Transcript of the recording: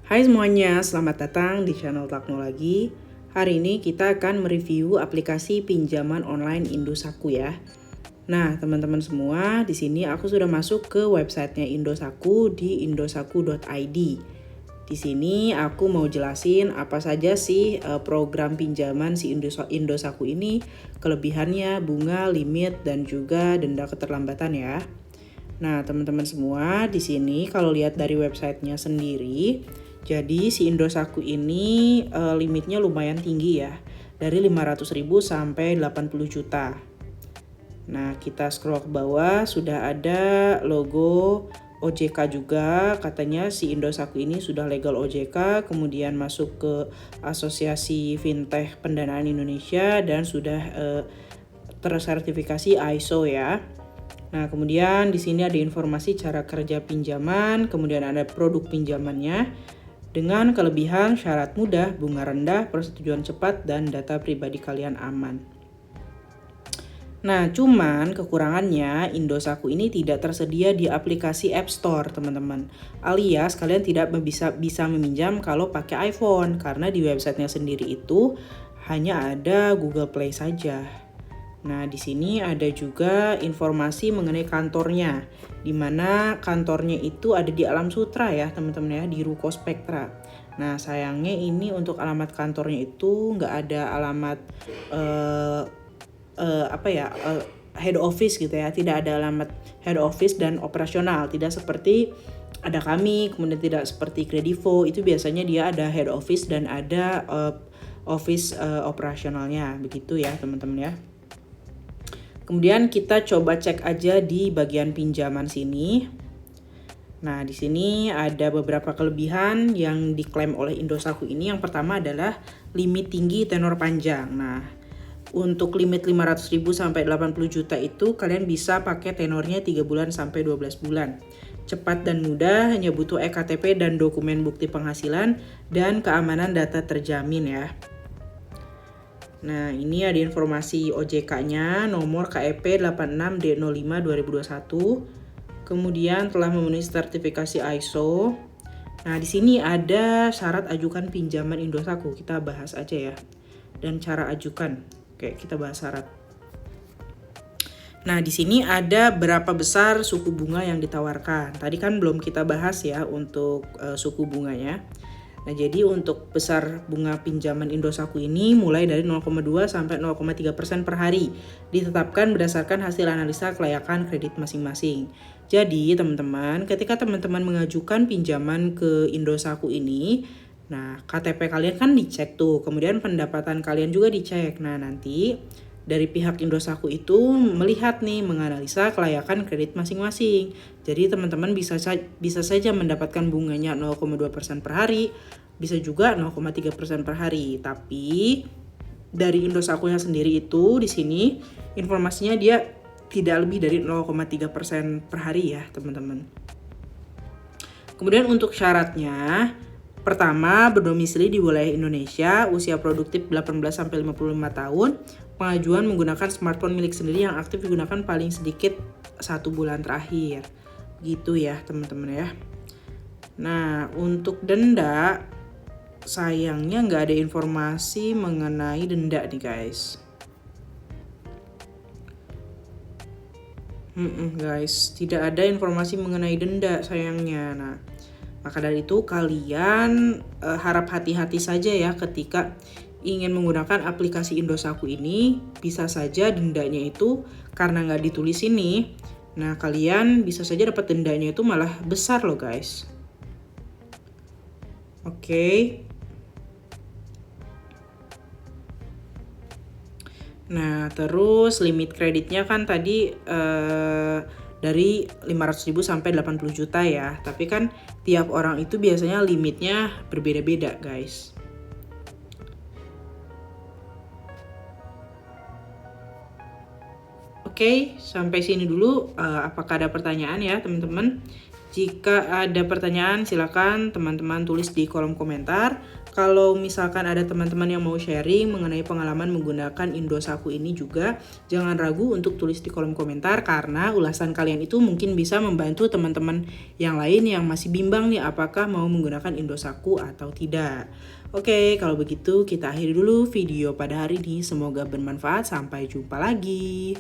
Hai semuanya, selamat datang di channel Teknologi. Hari ini kita akan mereview aplikasi pinjaman online Indosako ya. Nah, teman-teman semua, di sini aku sudah masuk ke websitenya Indosako di indosako.id. Di sini aku mau jelasin apa saja sih program pinjaman si Indosako ini, kelebihannya, bunga, limit, dan juga denda keterlambatan ya. Nah, teman-teman semua, di sini kalau lihat dari websitenya sendiri, jadi si Indosako ini limitnya lumayan tinggi ya, dari 500.000 sampai 80 juta. Nah, kita scroll ke bawah, sudah ada logo OJK juga, katanya si Indosako ini sudah legal OJK, kemudian masuk ke Asosiasi Fintech Pendanaan Indonesia dan sudah tersertifikasi ISO ya. Nah, kemudian di sini ada informasi cara kerja pinjaman, kemudian ada produk pinjamannya dengan kelebihan syarat mudah, bunga rendah, persetujuan cepat, dan data pribadi kalian aman. Nah, cuman kekurangannya Indosako ini tidak tersedia di aplikasi App Store, teman-teman. Alias kalian tidak bisa meminjam kalau pakai iPhone karena di websitenya sendiri itu hanya ada Google Play saja. Nah, di sini ada juga informasi mengenai kantornya, di mana kantornya itu ada di Alam Sutra ya, teman-teman ya, di Ruko Spektra. Nah, sayangnya ini untuk alamat kantornya itu nggak ada alamat head office gitu ya, tidak ada alamat head office dan operasional, tidak seperti ada kami, kemudian tidak seperti Kredivo, itu biasanya dia ada head office dan ada office operasionalnya, begitu ya teman-teman ya. Kemudian kita coba cek aja di bagian pinjaman sini. Nah, di sini ada beberapa kelebihan yang diklaim oleh Indosako ini. Yang pertama adalah limit tinggi tenor panjang. Nah, untuk limit 500.000 sampai 80 juta itu kalian bisa pakai tenornya 3 bulan sampai 12 bulan. Cepat dan mudah, hanya butuh eKTP dan dokumen bukti penghasilan dan keamanan data terjamin ya. Nah, ini ada informasi OJK-nya, nomor KEP 86D05-2021. Kemudian telah memenuhi sertifikasi ISO. Nah, di sini ada syarat ajukan pinjaman Indosako. Kita bahas aja ya. Dan cara ajukan. Oke, kita bahas syarat. Nah, di sini ada berapa besar suku bunga yang ditawarkan. Tadi kan belum kita bahas ya untuk suku bunganya. Nah, jadi untuk besar bunga pinjaman Indosako ini mulai dari 0,2 sampai 0,3% per hari, ditetapkan berdasarkan hasil analisa kelayakan kredit masing-masing. Jadi, teman-teman, ketika teman-teman mengajukan pinjaman ke Indosako ini, nah, KTP kalian kan dicek tuh, kemudian pendapatan kalian juga dicek. Nah, nanti dari pihak Indosako itu melihat nih, menganalisa kelayakan kredit masing-masing. Jadi teman-teman bisa saja mendapatkan bunganya 0,2% per hari, bisa juga 0,3% per hari. Tapi dari Indosako-nya sendiri itu di sini informasinya dia tidak lebih dari 0,3% per hari ya, teman-teman. Kemudian untuk syaratnya, pertama, berdomisili di wilayah Indonesia, usia produktif 18-55 tahun, pengajuan menggunakan smartphone milik sendiri yang aktif digunakan paling sedikit 1 bulan terakhir. Gitu ya teman-teman ya. Nah, untuk denda, sayangnya nggak ada informasi mengenai denda nih guys. Guys, tidak ada informasi mengenai denda sayangnya. Nah, maka dari itu kalian harap hati-hati saja ya ketika ingin menggunakan aplikasi Indosako ini. Bisa saja dendanya itu karena nggak ditulis ini. Nah, kalian bisa saja dapat dendanya itu malah besar loh guys. Oke. Nah, terus limit kreditnya kan tadi dari 500.000 sampai 80 juta ya. Tapi kan tiap orang itu biasanya limitnya berbeda-beda guys. Oke, sampai sini dulu. Apakah ada pertanyaan ya teman-teman? Jika ada pertanyaan silakan teman-teman tulis di kolom komentar. Kalau misalkan ada teman-teman yang mau sharing mengenai pengalaman menggunakan Indosatku ini juga, jangan ragu untuk tulis di kolom komentar karena ulasan kalian itu mungkin bisa membantu teman-teman yang lain yang masih bimbang nih apakah mau menggunakan Indosatku atau tidak. Oke, kalau begitu kita akhiri dulu video pada hari ini. Semoga bermanfaat. Sampai jumpa lagi.